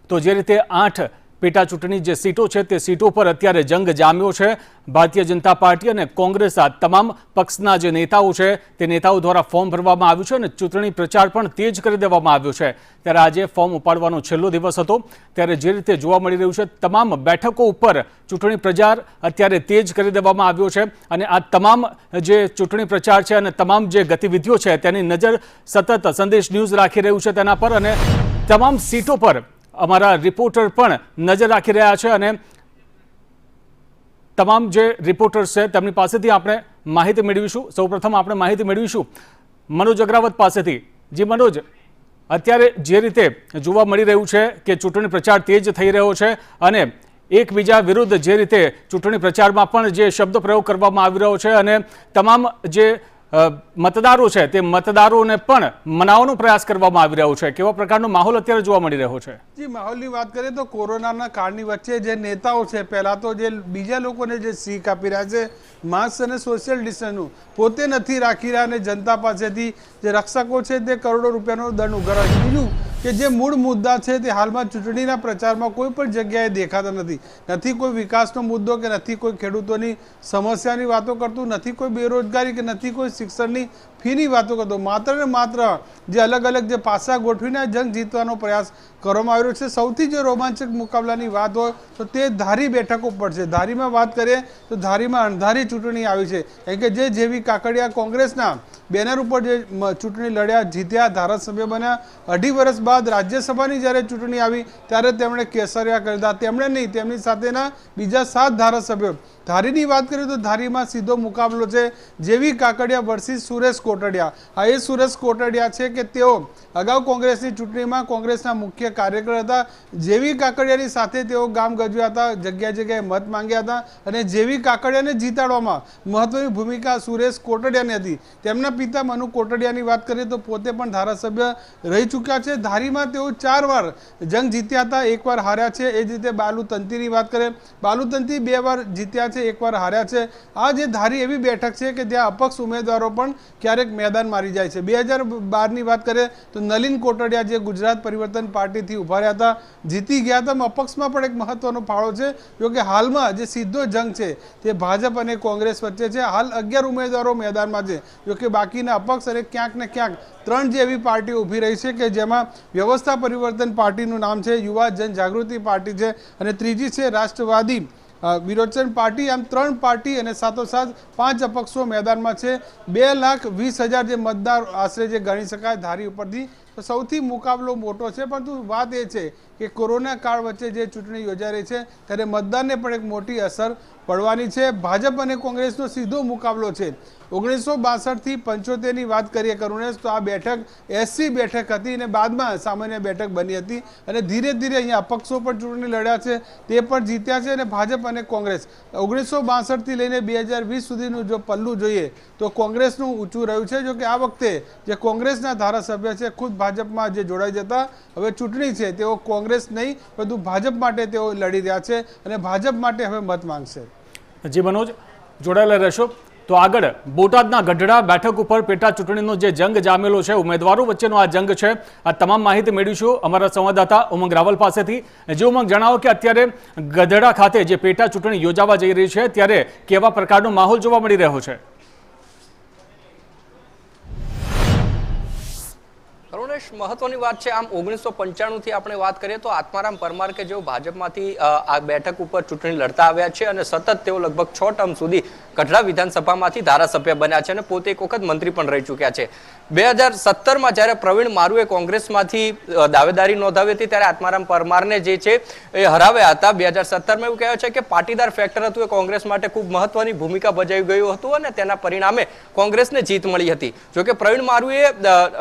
તો જે રીતે 8 પેટા ચૂંટણી જે સીટો છે તે સીટો પર અત્યારે જંગ જામ્યો છે। ભારતીય જનતા પાર્ટી અને કોંગ્રેસ આ તમામ પક્ષના જે નેતાઓ છે તે નેતાઓ દ્વારા ફોર્મ ભરવામાં આવ્યું છે અને ચૂંટણી પ્રચાર પણ તેજ કરી દેવામાં આવ્યો છે। ત્યારે આજે ફોર્મ ઉપાડવાનો છેલ્લો દિવસ હતો, ત્યારે જે રીતે જોવા મળી રહ્યું છે તમામ બેઠકો ઉપર ચૂંટણી પ્રચાર અત્યારે તેજ કરી દેવામાં આવ્યો છે અને આ તમામ જે ચૂંટણી પ્રચાર છે અને તમામ જે ગતિવિધિઓ છે તેની નજર સતત સંદેશ ન્યૂઝ રાખી રહ્યું છે તેના પર અને તમામ સીટો પર અમારા રિપોર્ટર પણ નજર રાખી રહ્યા છે અને તમામ જે રિપોર્ટર્સ છે તેમની પાસેથી આપણે માહિતી મેળવીશું। સૌપ્રથમ આપણે માહિતી મેળવીશું મનોજ અગ્રાવત પાસેથી। જી મનોજ, અત્યારે જે રીતે જોવા મળી રહ્યું છે કે ચૂંટણી પ્રચાર તેજ થઈ રહ્યો છે અને એકબીજા વિરુદ્ધ જે રીતે ચૂંટણી પ્રચારમાં પણ જે શબ્દ પ્રયોગ કરવામાં આવી રહ્યો છે અને તમામ જે મતદારો છે તે મતદારોને પણ મનાવવાનો પ્રયાસ કરવામાં આવી રહ્યો છે, કેવા પ્રકારનો માહોલ અત્યારે જોવા મળી રહ્યો છે? જી, માહોલની વાત કરીએ તો કોરોનાના કાળની વચ્ચે જે નેતાઓ છે પહેલા તો જે બીજા લોકોને જે શીખ આપી રહ્યા છે માસ્ક અને સોશિયલ ડિસ્ટન્સનું પોતે નથી રાખી રહ્યા અને જનતા પાસેથી જે રક્ષકો છે તે કરોડો રૂપિયાનો દંડ ઉઘરાવે છે। બીજું કે જે મૂળ મુદ્દા છે તે હાલમાં ચૂંટણીના પ્રચારમાં કોઈ પણ જગ્યાએ દેખાતા નથી કોઈ વિકાસનો મુદ્દો કે નથી કોઈ ખેડૂતોની સમસ્યાની વાતો કરતું, નથી કોઈ બેરોજગારી કે નથી કોઈ શિક્ષણની ફીની વાતો કરતો, માત્ર ને માત્ર જે અલગ અલગ જે પાસા ગોઠવીને જંગ જીતવાનો પ્રયાસ કરવામાં આવ્યો છે। સૌથી જે રોમાંચક મુકાબલાની વાત હોય તો તે ધારી બેઠકો પર છે। ધારીમાં વાત કરીએ તો ધારીમાં અણધારી ચૂંટણી આવી છે, કારણ કે જે જેવી કાકડિયા કોંગ્રેસના બેનર ઉપર જે ચૂંટણી લડ્યા, જીત્યા, ધારાસભ્ય બન્યા, 2.5 વર્ષ બાદ રાજ્યસભાની જ્યારે ચૂંટણી આવી ત્યારે તેમણે કેસરિયા કરી દીધા। તેમણે નહીં, તેમની સાથેના બીજા 7 ધારાસભ્યો। ધારીની વાત કરીએ તો ધારીમાં સીધો મુકાબલો છે જેવી કાકડિયા વર્સિસ સુરેશ કોટડિયા। આ એ સુરેશ કોટડિયા છે કે તેઓ અગાઉ કોંગ્રેસની ચૂંટણીમાં કોંગ્રેસના મુખ્ય કાર્યકર હતા। જેવી કાકડિયાની સાથે તેઓ ગામ ગજવ્યા હતા, જગ્યા જગ્યાએ મત માંગ્યા હતા અને જેવી કાકડિયાને જીતાડવામાં મહત્વની ભૂમિકા સુરેશ કોટડિયાની હતી। તેમના પિતા મનુ કોટડિયાની વાત કરીએ તો પોતે પણ ધારાસભ્ય રહી ચૂક્યા છે। ધારીમાં તેઓ 4 વાર જંગ જીત્યા હતા, 1 વાર હાર્યા છે। એ જ રીતે બાલુ તંતીની વાત કરીએ, બાલુ તંતી 2 વાર જીત્યા છે, 1 વાર હાર્યા છે। આ જે ધારી એવી બેઠક છે કે જ્યાં અપક્ષ ઉમેદવારો પણ ક્યારેક મેદાન મારી જાય છે। 2012ની વાત કરીએ તો નલિન કોટડિયા જે ગુજરાત પરિવર્તન પાર્ટીથી ઉભા રહ્યા હતા, જીતી ગયા હતા। અપક્ષમાં પણ એક મહત્વનો ફાળો છે, જો કે હાલમાં જે સીધો જંગ છે તે ભાજપ અને કોંગ્રેસ વચ્ચે છે। હાલ 11 ઉમેદવારો મેદાનમાં છે, જો કે બાકીના અપક્ષ અને ક્યાંક ને ક્યાંક 3 જેવી પાર્ટીઓ ઊભી રહી છે કે જેમાં વ્યવસ્થા પરિવર્તન પાર્ટીનું નામ છે, યુવા જનજાગૃતિ પાર્ટી છે અને ત્રીજી છે રાષ્ટ્રવાદી વિરોચન પાર્ટી। આમ 3 પાર્ટી અને સાથોસાથ 5 અપક્ષો મેદાનમાં છે। 2,20,000 જે મતદાર આશરે જે ગણી શકાય ધારી ઉપરથી, તો સૌથી મુકાબલો મોટો છે। પરંતુ વાત એ છે કે કોરોના કાળ વચ્ચે જે ચૂંટણી યોજાઈ રહી છે ત્યારે મતદારને પણ એક મોટી અસર પડવાની છે। ભાજપ અને કોંગ્રેસનો સીધો મુકાબલો છે। 1962 થી 75ની વાત કરીએ કરુણેશ, તો આ બેઠક SC બેઠક હતી અને બાદમાં સામાન્ય બેઠક બની હતી અને ધીરે ધીરે અહીંયા અપક્ષો પણ ચૂંટણી લડ્યા છે, તે પણ જીત્યા છે અને ભાજપ અને કોંગ્રેસ 1962 થી લઈને 2020 સુધીનું જો પલ્લું જોઈએ તો કોંગ્રેસનું ઊંચું રહ્યું છે। જો કે આ વખતે જે કોંગ્રેસના ધારાસભ્ય છે ખુદ ભાજપમાં જે જોડાઈ જતા હવે ચૂંટણી છે તેઓ કોંગ્રેસ નહીં પરંતુ ભાજપ માટે તેઓ લડી રહ્યા છે અને ભાજપ માટે હવે મત માંગશે। જી મનોજ, જોડાયેલા રહેશો। તો આગળ બોટાદના ગઢડા બેઠક ઉપર પેટા ચૂંટણીનો જે જંગ જામેલો છે, ઉમેદવારો વચ્ચેનો આ જંગ છે, આ તમામ માહિતી મેળવીશું અમારા સંવાદદાતા ઉમંગ રાવલ પાસેથી। જે ઉમંગ, જણાવો કે અત્યારે ગઢડા ખાતે જે પેટા ચૂંટણી યોજાવા જઈ રહી છે ત્યારે કેવા પ્રકારનો માહોલ જોવા મળી રહ્યો છે? કરુણેશ, મહત્વની વાત છે, આમ 1995 થી આપણે વાત કરીએ તો આત્મારામ પરમાર કે જેઓ ભાજપમાંથી આ બેઠક ઉપર ચૂંટણી લડતા આવ્યા છે અને સતત તેઓ લગભગ 6 ટર્મ સુધી ગઢડા વિધાનસભામાંથી ધારાસભ્ય બન્યા છે અને પોતે એક વખત મંત્રી પણ રહી ચૂક્યા છે। 2017માં જ્યારે પ્રવીણ મારુએ કોંગ્રેસમાંથી દાવેદારી નોંધાવી હતી ત્યારે આત્મારામ પરમારને જે છે એ હરાવ્યા હતા। 2017માં એવું કહેવાય છે કે પાટીદાર ફેક્ટર હતું એ કોંગ્રેસ માટે ખૂબ મહત્વની ભૂમિકા ભજવી ગયું હતું અને તેના પરિણામે કોંગ્રેસને જીત મળી હતી। જોકે પ્રવીણ મારુએ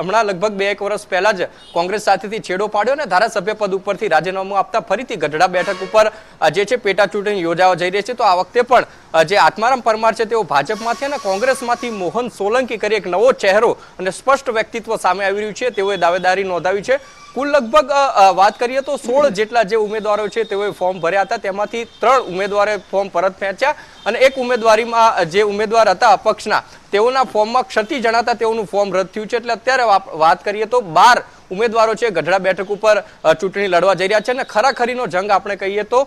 હમણાં લગભગ 2-1 વર્ષ પહેલા જ કોંગ્રેસ સાથેથી છેડો પાડ્યો અને ધારાસભ્ય પદ ઉપરથી રાજીનામું આપતા ફરીથી ગઢડા બેઠક ઉપર જે છે પેટા ચૂંટણી યોજાવા જઈ રહી છે। તો આ વખતે પણ જે આત્મારામ પરમાર છે તેઓ ભાજપમાંથી અને કોંગ્રેસમાંથી મોહન સોલંકી કરી એક નવો ચહેરો અને સ્પષ્ટ વ્યક્તિત્વ સામે આવી રહ્યું છે, તેઓએ દાવેદારી નોંધાવી છે। કુલ લગભગ વાત કરીએ તો 16 જેટલા જે ઉમેદવારો છે તેઓએ ફોર્મ ભર્યા હતા, તેમાંથી 3 ઉમેદવારે ફોર્મ પરત ખેંચ્યા અને એક ઉમેદવારીમાં જે ઉમેદવાર હતા અપક્ષના તેઓના ફોર્મમાં ક્ષતિ જણાતા તેઓનું ફોર્મ રદ થયું છે। એટલે અત્યારે વાત કરીએ તો 12 ઉમેદવારો છે ગઢડા બેઠક ઉપર ચૂંટણી લડવા જઈ રહ્યા છે અને ખરાખરીનો જંગ આપણે કહીએ તો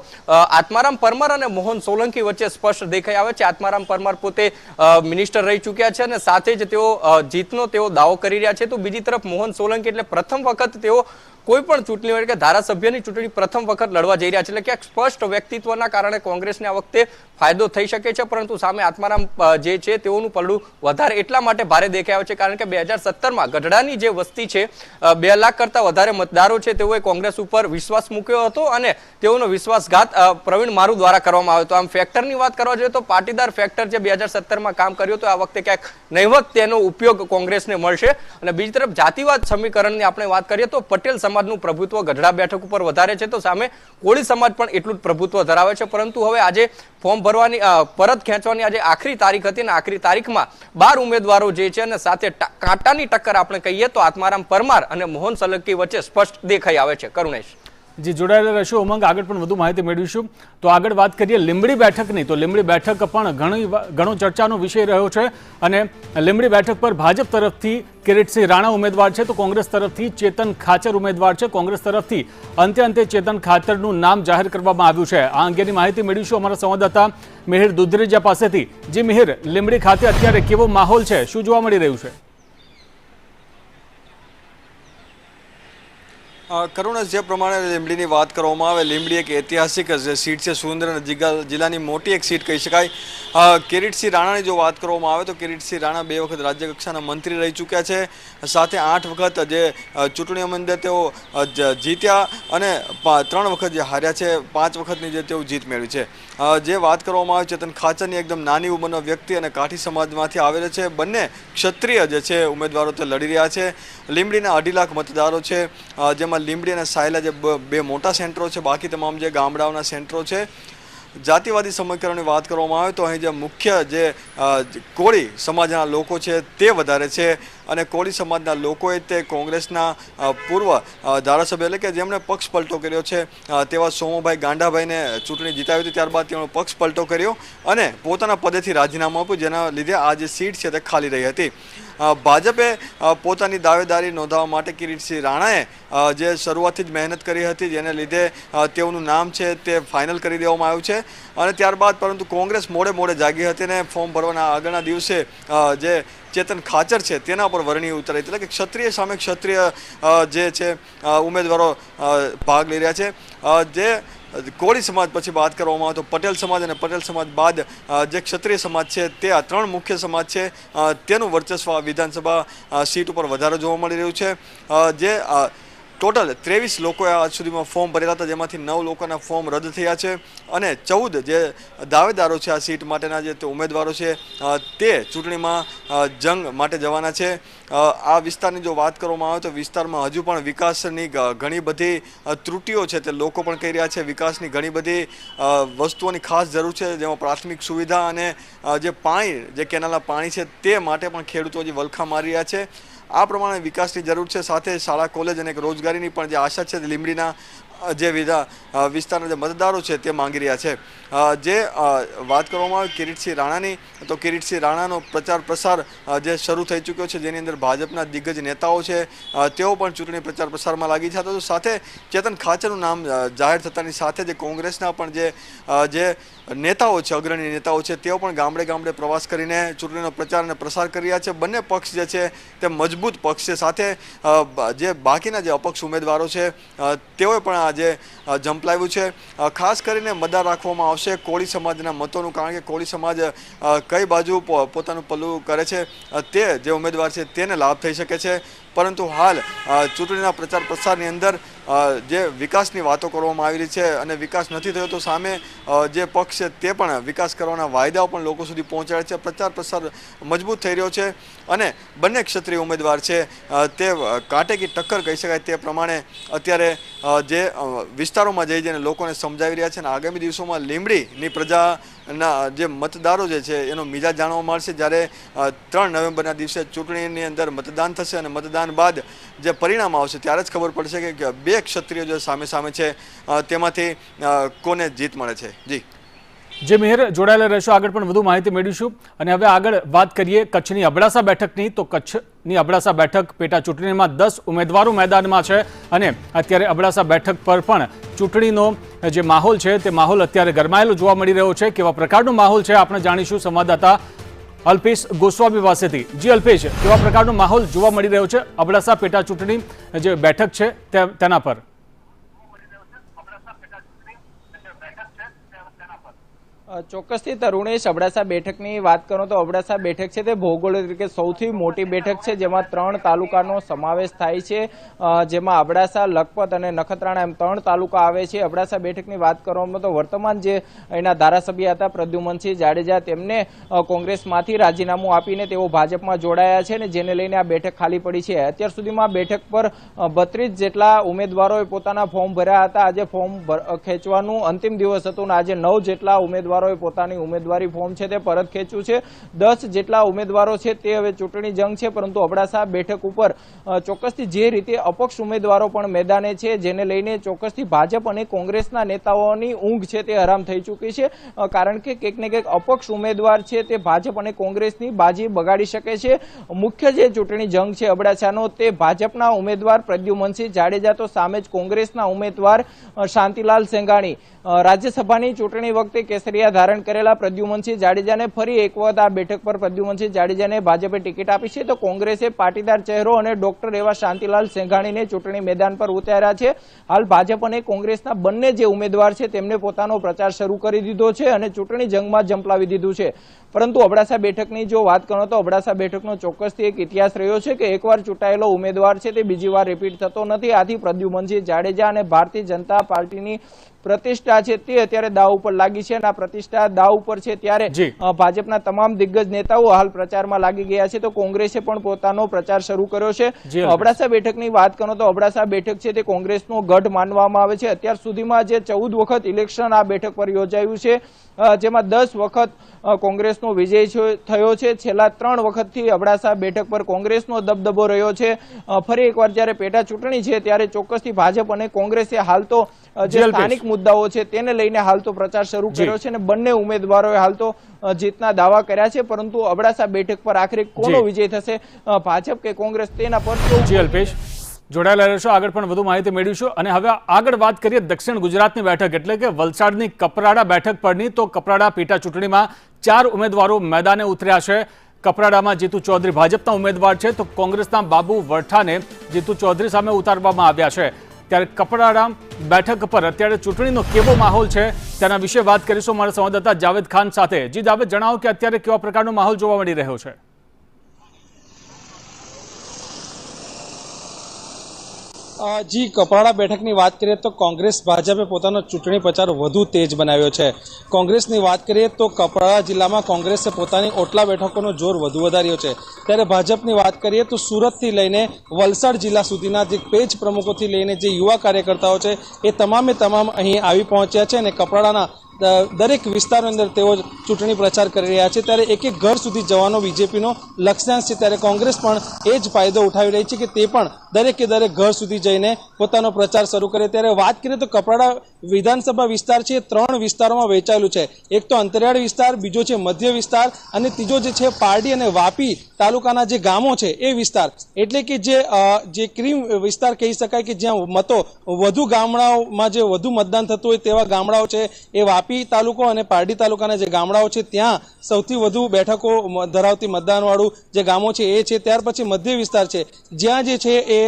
આત્મારામ પરમાર અને મોહન સોલંકી વચ્ચે સ્પષ્ટ દેખાઈ આવે છે. આત્મારામ પરમાર પોતે મિનિસ્ટર રહી ચૂક્યા છે અને સાથે જ તેઓ જીતનો તેઓ દાવો કરી રહ્યા છે. તો બીજી તરફ મોહન સોલંકી એટલે પ્રથમ વખત તેઓ કોઈ પણ ચૂંટણી હોય કે ધારાસભ્યની ચૂંટણી પ્રથમ વખત લડવા જઈ રહ્યા છે. એટલે ક્યાંક સ્પષ્ટ વ્યક્તિત્વના કારણે કોંગ્રેસને આ વખતે ફાયદો થઈ શકે છે, પરંતુ સામે આત્મારામ જે છે તેઓનું પલડું વધારે એટલા માટે ભારે દેખાઈ આવે છે કારણ કે 2017માં ગઢડાની જે વસ્તી છે 2 લાખ કરતા વધારે મતદારો છે તેઓએ કોંગ્રેસ ઉપર વિશ્વાસ મૂક્યો હતો અને તેઓનો વિશ્વાસઘાત પ્રવીણ મારુ દ્વારા કરવામાં આવ્યો હતો. આમ ફેક્ટરની વાત કરવા જોઈએ તો પાટીદાર ફેક્ટર જે 2017માં કામ કર્યું હતું આ વખતે ક્યાંક નહીવત તેનો ઉપયોગ કોંગ્રેસને મળશે. અને બીજી તરફ જાતિવાદ સમીકરણની આપણે વાત કરીએ તો પટેલ સમાજનું પ્રભુત્વ ગઢડા બેઠક ઉપર વધારે છે, તો સામે કોળી સમાજ પણ એટલું જ પ્રભુત્વ ધરાવે છે. પરંતુ હવે આજે ફોર્મ ભરવાની પરત ખેંચવાની આજે આખરી તારીખ હતી અને આખરી તારીખમાં 12 ઉમેદવારો જે છે અને સાથે કાંટાની ટક્કર આપણે કહીએ તો આત્મારામ પરમાર અને મોહન સોલંકી વચ્ચે સ્પષ્ટ દેખાઈ આવે છે. કરુણેશ જી, જોડાયેલા રહેશો ઉમંગ, આગળ પણ વધુ માહિતી મેળવીશું. તો આગળ વાત કરીએ લીંબડી બેઠકની. તો લીંબડી બેઠક પણ ઘણો ચર્ચાનો વિષય રહ્યો છે અને લીંબડી બેઠક પર ભાજપ તરફથી કિરીટસિંહ રાણા ઉમેદવાર છે, તો કોંગ્રેસ તરફથી ચેતન ખાચર ઉમેદવાર છે. કોંગ્રેસ તરફથી અંતે ચેતન ખાચરનું નામ જાહેર કરવામાં આવ્યું છે. આ અંગેની માહિતી મેળવીશું અમારા સંવાદદાતા મિહિર દુધરેજા પાસેથી. જી મિહિર, લીંબડી ખાતે અત્યારે કેવો માહોલ છે, શું જોવા મળી રહ્યું છે? કરુણેશ, જે પ્રમાણે લીંબડીની વાત કરવામાં આવે, લીંબડી એક ઐતિહાસિક જે સીટ છે, સુરેન્દ્રનગર જિલ્લાની મોટી એક સીટ કહી શકાય. કિરીટસિંહ રાણાની જો વાત કરવામાં આવે તો કિરીટસિંહ રાણા 2 વખત રાજ્ય કક્ષાના મંત્રી રહી ચૂક્યા છે, સાથે 8 વખત જે ચૂંટણીઓની અંદર તેઓ જીત્યા અને 3 વખત જે હાર્યા છે, 5 વખતની જે તેઓ જીત મેળવી છે. જે વાત કરવામાં આવે ચેતન ખાચરની, એકદમ નાની ઉંમરનો વ્યક્તિ અને કાઠી સમાજમાંથી આવેલો છે. બંને ક્ષત્રિય જે છે ઉમેદવારો તે લડી રહ્યા છે. લીંબડીના 2.5 લાખ મતદારો છે, જેમાં લીંબડી અને સાયલા જે 2 મોટા સેન્ટરો છે, બાકી તમામ જે ગામડાઓના સેન્ટરો છે. જાતિવાદી સમીકરણની વાત કરવામાં આવે તો અહીં જે મુખ્ય જે કોળી સમાજના લોકો છે તે વધારે છે અને કોળી સમાજના લોકોએ તે કોંગ્રેસના પૂર્વ ધારાસભ્ય એટલે કે જેમણે પક્ષ પલટો કર્યો છે તેવા સોમુભાઈ ગાંડાભાઈને ચૂંટણી જીતાવી હતી, ત્યારબાદ તેમણે પક્ષ પલટો કર્યો અને પોતાના પદેથી રાજીનામું આપ્યું, જેના લીધે આ જે સીટ છે તે ખાલી રહી હતી. ભાજપે પોતાની દાવેદારી નોંધાવવા માટે કિરીટસિંહ રાણાએ જે શરૂઆતથી જ મહેનત કરી હતી, જેને લીધે તેઓનું નામ છે તે ફાઇનલ કરી દેવામાં આવ્યું છે. અને ત્યારબાદ પરંતુ કોંગ્રેસ મોડે જાગી હતી અને ફોર્મ ભરવાના આગળના દિવસે જે ચેતન ખાચર છે તેના પર વરણી ઉતરી, એટલે કે ક્ષત્રિય સામે ક્ષત્રિય જે છે ઉમેદવારો ભાગ લઈ રહ્યા છે. જે કોળી સમાજ પછી વાત કરવામાં આવે તો પટેલ સમાજ અને પટેલ સમાજ બાદ જે ક્ષત્રિય સમાજ છે તે આ 3 મુખ્ય સમાજ છે તેનું વર્ચસ્વ વિધાનસભા સીટ ઉપર વધારે જોવા મળી રહ્યું છે. જે ટોટલ 23 લોકોએ આજ સુધીમાં ફોર્મ ભરેલા હતા, જેમાંથી 9 લોકોના ફોર્મ રદ થયા છે અને 14 જે દાવેદારો છે આ સીટ માટેના જે ઉમેદવારો છે તે ચૂંટણીમાં જંગ માટે જવાના છે. આ વિસ્તારની જો વાત કરવામાં આવે તો વિસ્તારમાં હજુ પણ વિકાસની ઘણી બધી ત્રુટિઓ છે તે લોકો પણ કહી રહ્યા છે. વિકાસની ઘણી બધી વસ્તુઓની ખાસ જરૂર છે, જેમાં પ્રાથમિક સુવિધા અને જે પાણી, જે કેનાલના પાણી છે તે માટે પણ ખેડૂતો હજી વલખા મારી રહ્યા છે. આ પ્રમાણે વિકાસની જરૂર છે, સાથે શાળા કોલેજ અને રોજગારીની પણ જે આશા છે લીંબડીના જે વિસ્તારના જે મતદારો છે તે માંગી રહ્યા છે. જે વાત કરવામાં આવે કિરીટસિંહ રાણાની તો કિરીટસિંહ રાણાનો પ્રચાર પ્રસાર જે શરૂ થઈ ચૂક્યો છે, જેની અંદર ભાજપના દિગ્ગજ નેતાઓ છે તેઓ પણ ચૂંટણી પ્રચાર પ્રસારમાં લાગી છે. તો સાથે ચેતન ખાચરનું નામ જાહેર થતાની સાથે જે કોંગ્રેસના પણ જે નેતાઓ છે, અગ્રણી નેતાઓ છે, તેઓ પણ ગામડે પ્રવાસ કરીને ચૂંટણીનો પ્રચાર અને પ્રસાર કરી રહ્યા છે. બંને પક્ષ જે છે તે મજબૂત પક્ષ છે, સાથે જે બાકીના જે અપક્ષ ઉમેદવારો છે તેઓએ પણ આજે ઝંપલાવ્યું છે. ખાસ કરીને મતદાર રાખવામાં આવશે કોળી સમાજના મતોનું, કારણ કે કોળી સમાજ કઈ બાજુ પોતાનું પલ્લું કરે છે તે જે ઉમેદવાર છે તેને લાભ થઈ શકે છે. પરંતુ હાલ ચૂંટણીના પ્રચાર પ્રસારની અંદર જે વિકાસની વાતો કરવામાં આવી રહી છે અને વિકાસ નથી થયો તો સામે જે પક્ષ છે તે પણ વિકાસ કરવાના વાયદાઓ પણ લોકો સુધી પહોંચાડે છે. પ્રચાર પ્રસાર મજબૂત થઈ રહ્યો છે અને બંને ક્ષત્રિય ઉમેદવાર છે તે કાંટેકી ટક્કર કહી શકાય તે પ્રમાણે અત્યારે જે વિસ્તારોમાં જઈને લોકોને સમજાવી રહ્યા છે અને આગામી દિવસોમાં લીંબડીની પ્રજાના જે મતદારો જે છે એનો મિજાજ જાણવા મળશે, જ્યારે 3 નવેમ્બરના દિવસે ચૂંટણીની અંદર મતદાન થશે અને મતદાન બાદ જે પરિણામ આવશે ત્યારે જ ખબર પડશે કે 2 ક્ષત્રિયો જે સામે છે તેમાંથી કોને જીત મળે છે. જે મિહિર, જોડાયેલા રહેશો, આગળ પણ વધુ માહિતી મેળવીશું. અને હવે આગળ વાત કરીએ કચ્છની અબડાસા બેઠકની. તો કચ્છ ની અબડાસા બેઠક પેટા ચૂંટણીમાં 10 ઉમેદવારો મેદાનમાં છે અને અત્યારે અબડાસા બેઠક પર પણ ચૂંટણીનો જે માહોલ છે તે માહોલ અત્યારે ગરમાયેલો જોવા મળી રહ્યો છે. કેવા પ્રકારનો માહોલ છે આપણે જાણીશું સંવાદદાતા અલ્પેશ ગોસ્વામી પાસેથી. જી અલ્પેશ, કેવા પ્રકારનો માહોલ જોવા મળી રહ્યો છે અબડાસા પેટા ચૂંટણી જે બેઠક છે તેના પર? ચોક્કસથી તરુણેશ, અબડાસા બેઠકની વાત કરો તો અબડાસા બેઠક છે તે ભૌગોલિક રીતે સૌથી મોટી બેઠક છે, જેમાં 3 તાલુકાનો સમાવેશ થાય છે, જેમાં અબડાસા, લખપત અને નખત્રાણા એમ 3 તાલુકા આવે છે. અબડાસા બેઠકની વાત કરવામાં તો વર્તમાન જે એના ધારાસભ્ય હતા પ્રદ્યુમનસિંહ જાડેજા, તેમને કોંગ્રેસમાંથી રાજીનામું આપીને તેઓ ભાજપમાં જોડાયા છે, અને જેને લઈને આ બેઠક ખાલી પડી છે. અત્યાર સુધીમાં બેઠક પર 32 જેટલા ઉમેદવારોએ પોતાના ફોર્મ ભર્યા હતા. આજે ફોર્મ ખેંચવાનું અંતિમ દિવસ હતું અને આજે 9 જેટલા ઉમેદવારોએ પોતાની ઉમેદવારી ફોર્મ છે તે પરત ખેંચ્યું છે. 10 જેટલા ઉમેદવારો છે તે હવે ચૂંટણી જંગ છે, પરંતુ અબડાસા બેઠક ઉપર ચોક્કસથી જે રીતે અપક્ષ ઉમેદવારો પણ મેદાને છે, જેને લઈને ચોક્કસથી ભાજપ અને કોંગ્રેસના નેતાઓની ઊંઘ છે તે હરામ થઈ ચૂકી છે, કારણ કે કંઈક ને કંઈક અપક્ષ ઉમેદવાર છે તે ભાજપ અને કોંગ્રેસની બાજી બગાડી શકે છે. મુખ્ય જે ચૂંટણી જંગ છે અબડાસાનો તે ભાજપના ઉમેદવાર પ્રદ્યુમનસિંહ જાડેજા તો સામે જ કોંગ્રેસના ઉમેદવાર શાંતિલાલ સેંઘાણી. રાજ્યસભાની ચૂંટણી વખતે કેસરિયા ધારણ કરેલા પ્રદ્યુમનસિંહ જાડેજાને ફરી એક વખત આ બેઠક પર પ્રદ્યુમનસિંહ જાડેજાને ભાજપે ટિકિટ આપી છે, તો કોંગ્રેસે પાટીદાર ચહેરો અને ડોક્ટર એવા શાંતિલાલ સેંઘાણીને ચૂંટણી મેદાન પર ઉતાર્યા છે. હાલ ભાજપ અને કોંગ્રેસના બંને જે ઉમેદવાર છે તેમને પોતાનો પ્રચાર શરૂ કરી દીધો છે અને ચૂંટણી જંગમાં ઝંપલાવી દીધું છે. પરંતુ અબડાસા બેઠકની જો વાત કરો તો અબડાસા બેઠકનો ચોક્કસથી એક ઇતિહાસ રહ્યો છે કે એકવાર ચૂંટાયેલો ઉમેદવાર છે તે બીજી વાર રિપીટ થતો નથી. આથી પ્રદ્યુમનસિંહ જાડેજા અને ભારતીય જનતા પાર્ટીની પ્રતિષ્ઠા છે તે અત્યારે દાવ ઉપર લાગી છે, અને આ પ્રતિષ્ઠા દાવ ઉપર છે ત્યારે ભાજપના તમામ દિગ્ગજ નેતાઓ હાલ પ્રચારમાં લાગી ગયા છે, તો કોંગ્રેસે પણ પોતાનો પ્રચાર શરૂ કર્યો છે. અબડાસા બેઠકની વાત કરો તો અબડાસા બેઠક છે તે કોંગ્રેસનો ગઢ માનવામાં આવે છે. અત્યાર સુધીમાં જે 14 વખત ઇલેક્શન આ બેઠક પર યોજાયું છે, જેમાં 10 વખત કોંગ્રેસનો વિજય થયો છે. છેલ્લા 3 વખતથી અબડાસા બેઠક પર કોંગ્રેસનો દબદબો રહ્યો છે. ફરી એકવાર જ્યારે પેટા ચૂંટણી છે ત્યારે ચોક્કસથી ભાજપ અને કોંગ્રેસે હાલ તો જે સ્થાનિક મુદ્દાઓ છે તેને લઈને હાલ તો પ્રચાર શરૂ કર્યો છે, અને બંને ઉમેદવારોએ હાલ તો જીતના દાવા કર્યા છે, પરંતુ અબડાસા બેઠક પર આખરે કોનો વિજય થશે, ભાજપ કે કોંગ્રેસ, તેના પર અલ્પેશ જોડાયેલા રહેશો. આગળ પણ વધુ માહિતી મેળવીશું. અને હવે આગળ વાત કરીએ દક્ષિણ ગુજરાતની બેઠક એટલે કે વલસાડની કપરાડા બેઠક પરની. તો કપરાડા પેટા ચૂંટણીમાં 4 ઉમેદવારો મેદાને ઉતર્યા છે. કપરાડામાં જીતુ ચૌધરી ભાજપના ઉમેદવાર છે, તો કોંગ્રેસના બાબુ વરઠાને જીતુ ચૌધરી સામે ઉતારવામાં આવ્યા છે. ત્યારે કપરાડા બેઠક પર અત્યારે ચૂંટણીનો કેવો માહોલ છે તેના વિશે વાત કરીશું મારા સંવાદદાતા જાવેદ ખાન સાથે. જી જાવેદ, જણાવો કે અત્યારે કેવા પ્રકારનો માહોલ જોવા મળી રહ્યો છે? જી, કપરાડા બેઠકની વાત કરીએ તો કોંગ્રેસ ભાજપે પોતાનો ચૂંટણી પ્રચાર વધુ તેજ બનાવ્યો છે. કોંગ્રેસની વાત કરીએ તો કપરાડા જિલ્લામાં કોંગ્રેસે પોતાની ઓટલા બેઠકોનો જોર વધુ વધાર્યો છે. ત્યારે ભાજપની વાત કરીએ તો સુરતથી લઈને વલસાડ જિલ્લા સુધીના જે પેજ પ્રમુખોથી લઈને જે યુવા કાર્યકર્તાઓ છે એ તમામે તમામ અહીં આવી પહોંચ્યા છે, અને કપરાડાના દરેક વિસ્તારની અંદર તેઓ ચૂંટણી પ્રચાર કરી રહ્યા છે. ત્યારે એક એક ઘર સુધી જવાનો બીજેપીનો લક્ષ્યાંક છે, ત્યારે કોંગ્રેસ પણ એ જ ફાયદો ઉઠાવી રહી છે કે તે પણ દરેકે દરેક ઘર સુધી જઈને પોતાનો પ્રચાર શરૂ કરે. ત્યારે વાત કરીએ તો કપરાડા વિધાનસભા વિસ્તાર છે એ 3 વિસ્તારોમાં વહેંચાયેલું છે. એક તો અંતરિયાળ વિસ્તાર, બીજો છે મધ્ય વિસ્તાર, અને ત્રીજો જે છે પારડી અને વાપી તાલુકાના જે ગામો છે એ વિસ્તાર. એટલે કે જે ક્રીમ વિસ્તાર કહી શકાય કે જ્યાં મતો વધુ ગામડાઓમાં જે વધુ મતદાન થતું હોય તેવા ગામડાઓ છે એ વાપી તાલુકો અને પારડી તાલુકાના જે ગામડાઓ છે ત્યાં સૌથી વધુ બેઠકો ધરાવતી મતદાનવાળું જે ગામો છે એ છે. ત્યાર પછી મધ્ય વિસ્તાર છે જ્યાં જે છે એ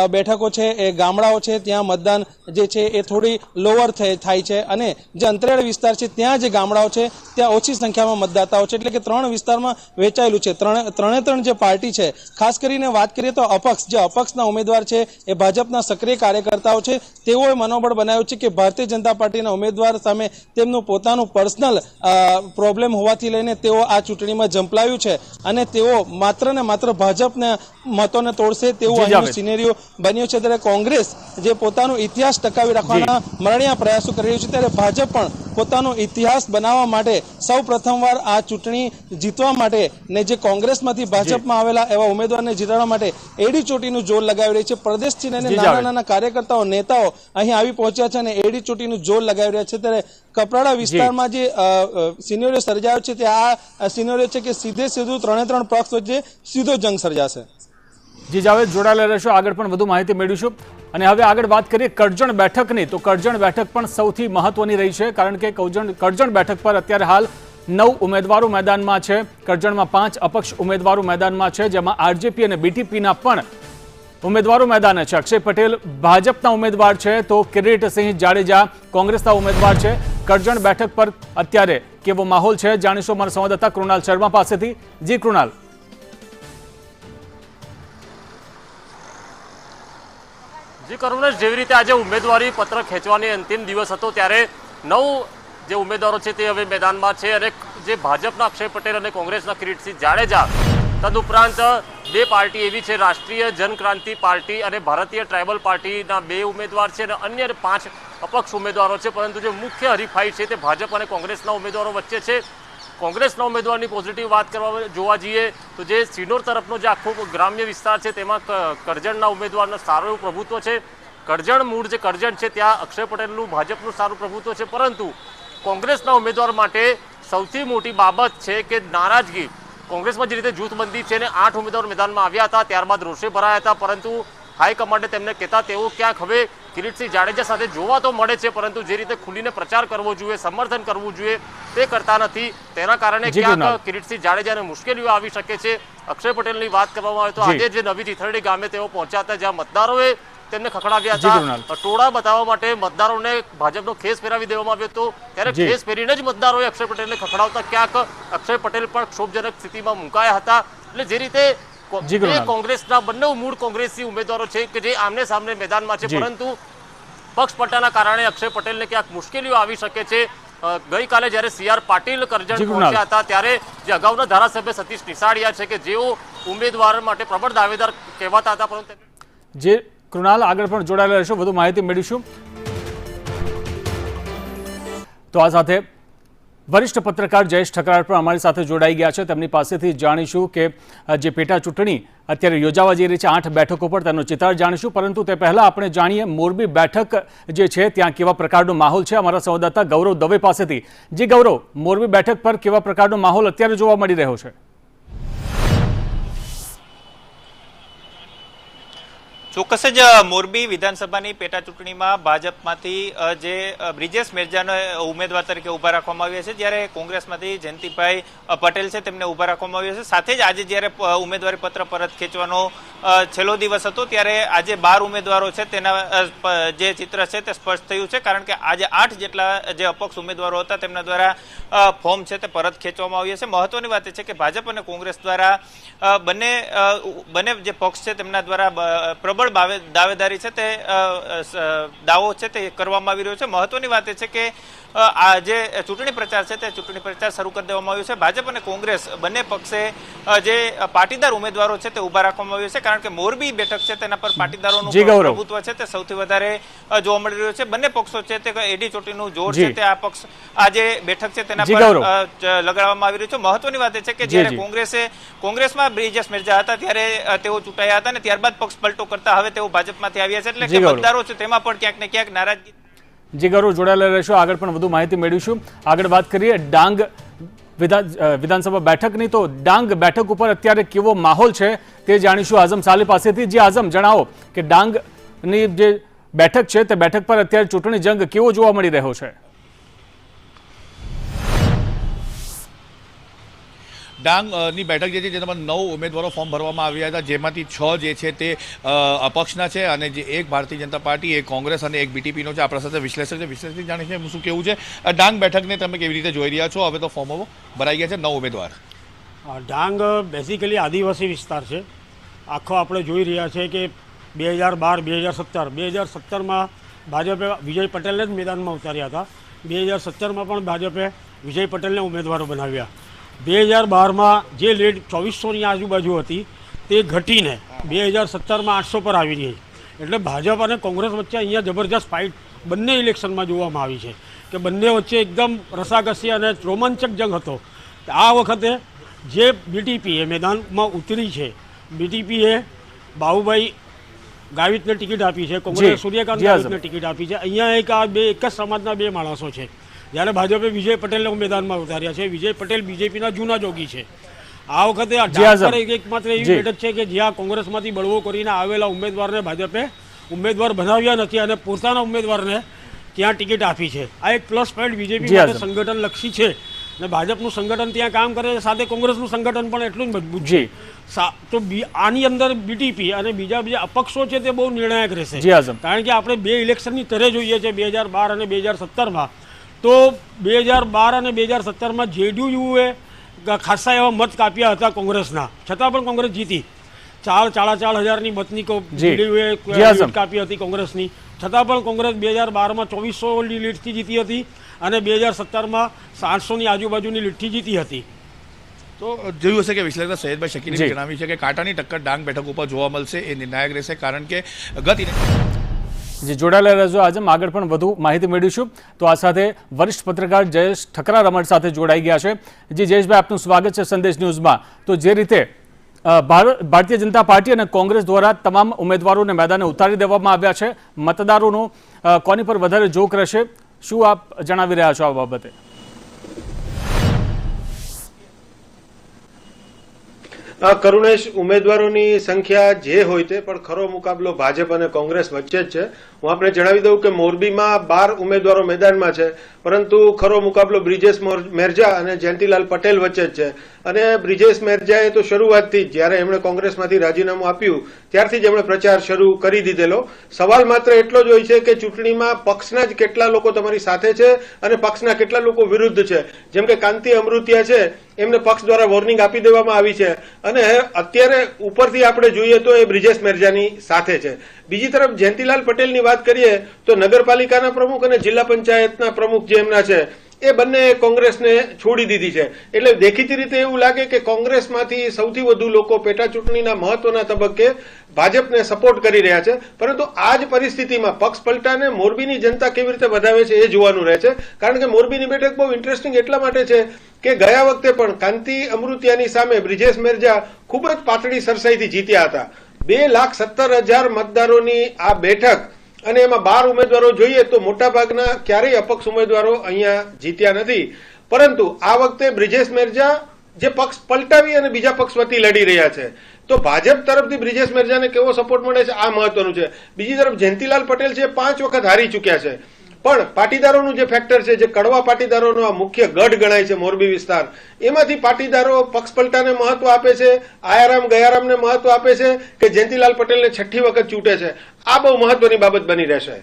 બેઠકો છે એ ગામડાઓ છે ત્યાં મતદાન જે છે એ થોડી લોઅર થાય છે, અને જે અંતરિયાળ વિસ્તાર છે ત્યાં જે ગામડાઓ છે ત્યાં ઓછી સંખ્યામાં મતદાતાઓ છે. એટલે કે 3 વિસ્તારમાં વહેંચાયેલું છે. ત્રણે જે પાર્ટી છે, ખાસ કરીને વાત કરીએ તો અપક્ષના ઉમેદવાર છે એ ભાજપના સક્રિય કાર્યકર્તાઓ છે, તેઓએ મનોબળ બનાવ્યું છે કે ભારતીય જનતા પાર્ટીના ઉમેદવાર સામે તેમનું પોતાનું પર્સનલ પ્રોબ્લેમ હોવાથી લઈને તેઓ આ ચૂંટણીમાં ઝંપલાવ્યું છે, અને તેઓ માત્ર ને માત્ર ભાજપના મતોને તોડશે તેવું અહીંનો સિનેરિયો બન્યો છે. ત્યારે કોંગ્રેસ જે પોતાનો ઇતિહાસ ટકાવી રાખવાના મરણિયા પ્રયાસો કરી રહ્યું છે, ત્યારે ભાજપ પણ પોતાનો ઇતિહાસ બનાવવા માટે સૌ પ્રથમવાર આ ચૂંટણી જીતવા માટે ને જે કોંગ્રેસમાંથી ભાજપમાં આવેલા એવા ઉમેદવારને જીતાડવા માટે એડી ચોટીનું જોર લગાવી રહી છે. પ્રદેશથી લઈને નાના નાના કાર્યકર્તાઓ, નેતાઓ અહીં આવી પહોંચ્યા છે અને એડી ચોટીનું જોર લગાવી રહ્યા છે. ત્યારે કપરાડા વિસ્તારમાં જે સિનેરિયો સર્જાયો છે તે આ સિનેરિયો છે કે સીધું 3 પક્ષ વચ્ચે સીધો જંગ સર્જાશે. જી જાવેદ જોડાયેલા રહેશો, આગળ પણ વધુ માહિતી મેળવીશું. અને હવે આગળ વાત કરીએ કરજણ બેઠકની, તો કરજણ બેઠક પણ સૌથી મહત્વની રહી છે, કારણ કે કરજણ બેઠક પર અત્યારે હાલ 9 ઉમેદવારો મેદાનમાં છે. કરજણમાં 5 અપક્ષ ઉમેદવારો મેદાનમાં છે, જેમાં આરજેપી અને બીટીપીના પણ ઉમેદવારો મેદાને છે. અક્ષય પટેલ ભાજપના ઉમેદવાર છે, તો કિરીટસિંહ જાડેજા કોંગ્રેસના ઉમેદવાર છે. કરજણ બેઠક પર અત્યારે કેવો માહોલ છે, જાણીશું અમારા સંવાદદાતા કૃણાલ શર્મા પાસેથી. જી કૃણાલ. જી કરુણેશ, જેવી રીતે આજે ઉમેદવારી પત્ર ખેંચવાની અંતિમ દિવસ હતો ત્યારે 9 જે ઉમેદવારો છે તે હવે મેદાનમાં છે, અને જે ભાજપના અક્ષય પટેલ અને કોંગ્રેસના કિરીટસિંહ જાડેજા, તદુપરાંત 2 પાર્ટી એવી છે, રાષ્ટ્રીય જનક્રાંતિ પાર્ટી અને ભારતીય ટ્રાઇબલ પાર્ટીના 2 ઉમેદવાર છે, અને અન્ય 5 અપક્ષ ઉમેદવારો છે. પરંતુ જે મુખ્ય હરીફાઈ છે તે ભાજપ અને કોંગ્રેસના ઉમેદવારો વચ્ચે છે. કોંગ્રેસના ઉમેદવારની પોઝિટિવ વાત કરવા જોવા જઈએ તો જે સિનોર તરફનો જે આખો ગ્રામ્ય વિસ્તાર છે તેમાં કરજણના ઉમેદવારનું સારું એવું પ્રભુત્વ છે. કરજણ મૂળ જે કરજણ છે ત્યાં અક્ષય પટેલનું ભાજપનું સારું પ્રભુત્વ છે, પરંતુ કોંગ્રેસના ઉમેદવાર માટે સૌથી મોટી બાબત છે કે નારાજગી. કોંગ્રેસમાં જે રીતે જૂથબંધી છે ને 8 ઉમેદવારો મેદાનમાં આવ્યા હતા, ત્યારબાદ રોષે ભરાયા હતા, પરંતુ હાઈકમાન્ડે તેમને કહેતા તેઓ ક્યાંક હવે કિરીટસિંહ જાડેજા સાથે જોવા તો મળે છે, પરંતુ જે રીતે ખુલીને પ્રચાર કરવો જોઈએ, સમર્થન કરવું જોઈએ તે કરતા નથી. તેના કારણે ક્યાંક કિરીટસિંહ જાડેજાને મુશ્કેલીઓ આવી શકે છે. અક્ષય પટેલની વાત કરવામાં આવે તો આજે જે નવી ચીથરડી ગામે તેઓ પહોંચ્યા હતા, જ્યાં મતદારોએ તેમને ખખડાવ્યા હતા. ટોળા બતાવવા માટે મતદારોને ભાજપનો ખેસ પહેરાવી દેવામાં આવ્યો હતો, ત્યારે ખેસ પહેરીને જ મતદારોએ અક્ષય પટેલને ખખડાવતા ક્યાંક અક્ષય પટેલ પણ ક્ષોભજનક સ્થિતિમાં મુકાયા હતા. એટલે જે રીતે કોંગ્રેસના બંને મૂળ કોંગ્રેસી ઉમેદવારો છે કે જે આમને સામને મેદાનમાં છે, પરંતુ પક્ષપટ્ટાના કારણે અક્ષય પટેલને ક્યાંક મુશ્કેલીઓ આવી શકે છે. ગઈકાલે જ્યારે CR પાટીલ કરજણ પહોંચ્યા હતા ત્યારે જે અગાઉના ધારાસભ્ય સતીશ નિસાડિયા છે કે જેઓ ઉમેદવાર માટે પ્રબળ દાવેદાર કહેવાતા હતા, પરંતુ જે કૃણાલ આગળ પણ જોડાયેલા રહેશો, વધુ માહિતી મેળવીશું. તો આ સાથે વરિષ્ઠ પત્રકાર જયેશ ઠકરાર પણ અમારી સાથે જોડાઈ ગયા છે. તેમની પાસેથી જાણીશું કે જે પેટા ચૂંટણી અત્યારે યોજાવા જઈ રહી છે 8 બેઠકો પર, તેનો ચિતાર જાણીશું. પરંતુ તે પહેલા આપણે જાણીએ મોરબી બેઠક જે છે ત્યાં કેવા પ્રકારનો માહોલ છે, અમારા સંવાદદાતા ગૌરવ દવે પાસેથી. જી ગૌરવ, મોરબી બેઠક પર કેવા પ્રકારનો માહોલ અત્યારે જોવા મળી રહ્યો છે? ચોક્કસ જ મોરબી વિધાનસભાની પેટા ચૂંટણીમાં ભાજપમાંથી જે બ્રિજેશ મેરજાને ઉમેદવાર તરીકે ઊભા રાખવામાં આવ્યા છે, જ્યારે કોંગ્રેસમાંથી જયંતિભાઈ પટેલ છે તેમને ઊભા રાખવામાં આવ્યા છે. સાથે જ આજે જ્યારે ઉમેદવારી પત્ર પરત ખેંચવાનો છેલ્લો દિવસ હતો ત્યારે આજે 12 ઉમેદવારો છે તેના જે ચિત્ર છે તે સ્પષ્ટ થયું છે, કારણ કે આજે 8 જેટલા જે અપક્ષ ઉમેદવારો હતા તેમના દ્વારા ફોર્મ છે તે પરત ખેંચવામાં આવ્યા છે. મહત્વની વાત એ છે કે ભાજપ અને કોંગ્રેસ દ્વારા બંને જે પક્ષ છે તેમના દ્વારા પ્રબળ દાવેદારી છે તે દાવો છે તે કરવામાં આવી રહ્યો છે. મહત્વની વાત એ છે કે આ જે ચૂંટણી પ્રચાર છે તે ચૂંટણી પ્રચાર શરૂ કરી દેવામાં આવ્યો છે. ભાજપ અને કોંગ્રેસ બંને પક્ષે જે પાટીદાર ઉમેદવારો છે તે ઊભા રાખવામાં આવ્યો છે, કારણ કે મોરબી બેઠક છે તેના પર પાટીદારોનું પ્રભુત્વ છે તે સૌથી વધારે જોવા મળી રહ્યું છે. બંને પક્ષો છે તે એડી ચોટીનું જોર છે તે આ પક્ષ આ જે બેઠક છે તેના પર લગાડવામાં આવી રહ્યું છે. મહત્વની વાત એ છે કે જ્યારે કોંગ્રેસમાં બ્રિજેશ મેરજા હતા ત્યારે તેઓ ચૂંટાયા હતા, અને ત્યારબાદ પક્ષ પલટો કરતા હવે તેઓ ભાજપમાંથી આવ્યા છે, એટલે કે મતદારો છે તેમાં પણ ક્યાંક ને ક્યાંક નારાજગી. જી ગૌરવ, જોડાયેલા રહેશો, આગળ પણ વધુ માહિતી મેળવીશું. આગળ વાત કરીએ ડાંગ વિધાનસભા બેઠકની, તો ડાંગ બેઠક ઉપર અત્યારે કેવો માહોલ છે તે જાણીશું આઝમ સાલે પાસેથી. જે આઝમ, જણાવો કે ડાંગની જે બેઠક છે તે બેઠક પર અત્યારે ચૂંટણી જંગ કેવો જોવા મળી રહ્યો છે? ડાંગની બેઠક જે છે જેમાં 9 ઉમેદવારો ફોર્મ ભરવામાં આવ્યા હતા, જેમાંથી 6 જે છે તે અપક્ષના છે, અને જે એક ભારતીય જનતા પાર્ટી, એક કોંગ્રેસ અને એક બીટીપીનો છે. આપણા સાથે વિશ્લેષક છે, વિશ્લેષક જાણે છે શું કેવું છે ડાંગ બેઠકને તમે કેવી રીતે જોઈ રહ્યા છો? હવે તો ફોર્મો ભરાઈ ગયા છે 9 ઉમેદવાર. ડાંગ બેઝિકલી આદિવાસી વિસ્તાર છે. આખો આપણે જોઈ રહ્યા છે કે 2012, 2017માં ભાજપે વિજય પટેલને જ મેદાનમાં ઉતાર્યા હતા. 2017માં પણ ભાજપે વિજય પટેલને ઉમેદવારો બનાવ્યા. 2012માં જે લીડ 2400ની આજુબાજુ હતી તે ઘટીને 2017માં 800 પર આવી રહી. એટલે ભાજપ અને કોંગ્રેસ વચ્ચે અહીંયા જબરજસ્ત ફાઇટ બંને ઇલેક્શનમાં જોવામાં આવી છે કે બંને વચ્ચે એકદમ રસાકસી અને રોમાંચક જંગ હતો. આ વખતે જે બીટીપી એ મેદાનમાં ઉતરી છે, બીટીપીએ બાબુભાઈ ગાવિતને ટિકિટ આપી છે, કોંગ્રેસ સૂર્યકાંત ગાવિતને ટિકિટ આપી છે. અહીંયા એક જ સમાજના 2 માણસો છે, જ્યારે ભાજપે વિજય પટેલને મેદાનમાં ઉતાર્યા છે. વિજય પટેલ બીજેપીના જૂના જોગી છે આ વખતે આ જી આઝમ. ડાંગ પર એકમાત્ર એવી જી. બેઠક છે કે જ્યાં કોંગ્રેસમાંથી બળવો કરીને આવેલા ઉમેદવારને ભાજપે ઉમેદવાર બનાવ્યા નથી અને પોતાના ઉમેદવારને ત્યાં ટિકિટ આપી છે. આ એક પ્લસ પોઈન્ટ બીજેપી જી માટે આઝમ. સંગઠન લક્ષી છે અને ભાજપનું સંગઠન ત્યાં કામ કરે છે, સાથે કોંગ્રેસનું સંગઠન પણ એટલું જ મજબૂત છે. જી. તો આની અંદર બીટીપી અને બીજા અપક્ષો છે તે બહુ નિર્ણાયક રહેશે. જી આઝમ. કારણ કે આપણે બે ઇલેક્શનની તરે જોઈએ છે 2012 અને 2017માં. તો 2012 અને 2017માં જેડીયુએ ખાસા એવા મત કાપ્યા હતા કોંગ્રેસના, છતાં પણ કોંગ્રેસ જીતી. 4,500,000ની મતની જી. જેડીયુએ જી આઝમ. લીડ કાપી હતી કોંગ્રેસની, છતાં પણ કોંગ્રેસ 2012માં 2400ની લીડથી જીતી હતી અને 2017માં 700ની આજુબાજુની લીડથી જીતી હતી. તો જોયું હશે કે વિશ્લેષક સૈયદભાઈ શકીરે જી. જણાવ્યું છે કે કાંટાની ટક્કર ડાંગ બેઠક ઉપર જોવા મળશે, એ નિર્ણાયક રહેશે, કારણ કે ગત જે જોડાયેલા રહેજો. આજે આગળ પણ વધુ માહિતી મેળવીશું. તો આ સાથે વરિષ્ઠ પત્રકાર જયેશ ઠકરાર અમારી સાથે જોડાઈ ગયા છે. જી જયેશભાઈ, આપનું સ્વાગત છે સંદેશ ન્યૂઝમાં. તો જે રીતે ભારતીય જનતા પાર્ટી અને કોંગ્રેસ દ્વારા તમામ ઉમેદવારોને મેદાને ઉતારી દેવામાં આવ્યા છે, મતદારોનો કોની પર વધારે જોક રહેશે, શું આપ જણાવી રહ્યા છો આ બાબતે? કરુણેશ, ઉમેદવારોની સંખ્યા જે હોય તે, પણ ખરો મુકાબલો ભાજપ અને કોંગ્રેસ વચ્ચે જ છે. હું આપને જણાવી દઉં કે મોરબીમાં 12 ઉમેદવારો મેદાનમાં છે, પરંતુ ખરો મુકાબલો બ્રિજેશ મેરજા અને જયંતિલાલ પટેલ વચ્ચે જ છે. અને બ્રિજેશ મેરજાએ તો શરૂઆતથી જ, જ્યારે એમણે કોંગ્રેસમાંથી રાજીનામું આપ્યું ત્યારથી જ એમણે પ્રચાર શરૂ કરી દીધેલો. સવાલ માત્ર એટલો જ હોય છે કે ચૂંટણીમાં પક્ષના જ કેટલા લોકો તમારી સાથે છે અને પક્ષના કેટલા લોકો વિરુદ્ધ છે. જેમ કે કાંતિ અમૃતિયા છે, એમને પક્ષ દ્વારા વોર્નિંગ આપી દેવામાં આવી છે અને અત્યારે ઉપરથી આપણે જોઈએ તો એ બ્રિજેશ મેરજાની સાથે છે. બીજી તરફ જયંતિલાલ પટેલની વાત કરીએ તો નગરપાલિકાના પ્રમુખ અને જિલ્લા પંચાયતના પ્રમુખ જે એમના છે એ બંને કોંગ્રેસને છોડી દીધી છે. એટલે દેખીતી રીતે એવું લાગે કે કોંગ્રેસમાંથી સૌથી વધુ લોકો પેટા ચૂંટણીના મહત્વના તબક્કે ભાજપને સપોર્ટ કરી રહ્યા છે. પરંતુ આ જ પરિસ્થિતિમાં પક્ષ પલટાને મોરબીની જનતા કેવી રીતે વધાવે છે એ જોવાનું રહે છે. કારણ કે મોરબીની બેઠક બહુ ઇન્ટરેસ્ટિંગ એટલા માટે છે કે ગયા વખતે પણ કાંતિ અમૃતિયાની સામે બ્રિજેશ મેરજા ખૂબ જ પાતળી સરસાઈથી જીત્યા હતા. 2,17,000 મતદારોની આ બેઠક અને એમાં 12 ઉમેદવારો જોઈએ તો મોટાભાગના ક્યારેય અપક્ષ ઉમેદવારો અહીંયા જીત્યા નથી. પરંતુ આ વખતે બ્રિજેશ મેરજા જે પક્ષ પલટાવી અને બીજા પક્ષ વતી લડી રહ્યા છે, તો ભાજપ તરફથી બ્રિજેશ મેરજાને કેવો સપોર્ટ મળે છે આ મહત્વનું છે. બીજી તરફ જયંતિલાલ પટેલ છે 5 વખત હારી ચૂક્યા છે, પણ પાટીદારોનું જે ફેક્ટર છે, જે કડવા પાટીદારોનો આ મુખ્ય ગઢ ગણાય છે મોરબી વિસ્તાર, એમાંથી પાટીદારો પક્ષ પલટાને મહત્વ આપે છે, આયારામ ગયારામને મહત્વ આપે છે કે જયંતિલાલ પટેલને 6ઠ્ઠી વખત ચૂંટે છે. આ બહુ મહત્વની બાબત બની રહેશે.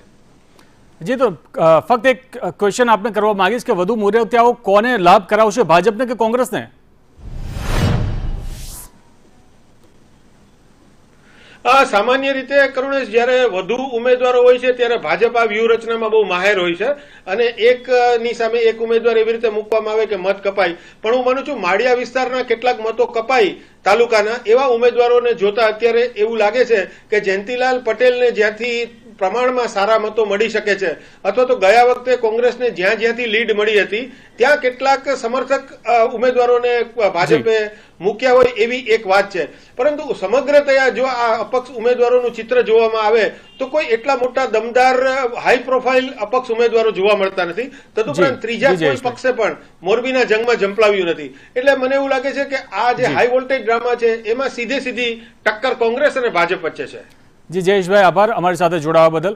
જી, તો ફક્ત એક ક્વેશ્ચન આપને કરવા માંગીશ કે વધુ મોરબીયાઓ કોને લાભ કરાવશે, ભાજપને કે કોંગ્રેસને? સામાન્ય રીતે કરુણેશ, જ્યારે વધુ ઉમેદવારો હોય છે ત્યારે ભાજપ આ વ્યૂહરચનામાં બહુ માહેર હોય છે અને એકની સામે એક ઉમેદવાર એવી રીતે મૂકવામાં આવે કે મત કપાય. પણ હું માનું છું માળિયા વિસ્તારના કેટલાક મતો કપાય તાલુકાના, એવા ઉમેદવારોને જોતા અત્યારે એવું લાગે છે કે જયંતિલાલ પટેલને જ્યાંથી પ્રમાણમાં સારા મતો મળી શકે છે, અથવા તો ગયા વખતે કોંગ્રેસને જ્યાંથી લીડ મળી હતી ત્યાં કેટલાક સમર્થક ઉમેદવારોને ભાજપે મૂક્યા હોય એવી એક વાત છે. પરંતુ સમગ્રતયા જો આ અપક્ષ ઉમેદવારોનું ચિત્ર જોવામાં આવે તો કોઈ એટલા મોટા દમદાર હાઈ પ્રોફાઇલ અપક્ષ ઉમેદવારો જોવા મળતા નથી. તદુપરાંત ત્રીજા કોઈ પક્ષે પણ મોરબીના જંગમાં ઝંપલાવ્યું નથી. એટલે મને એવું લાગે છે કે આ જે હાઈ વોલ્ટેજ ડ્રામા છે એમાં સીધી ટક્કર કોંગ્રેસ અને ભાજપ વચ્ચે છે. જી જયેશભાઈ, આભાર અમારી સાથે જોડાવા બદલ.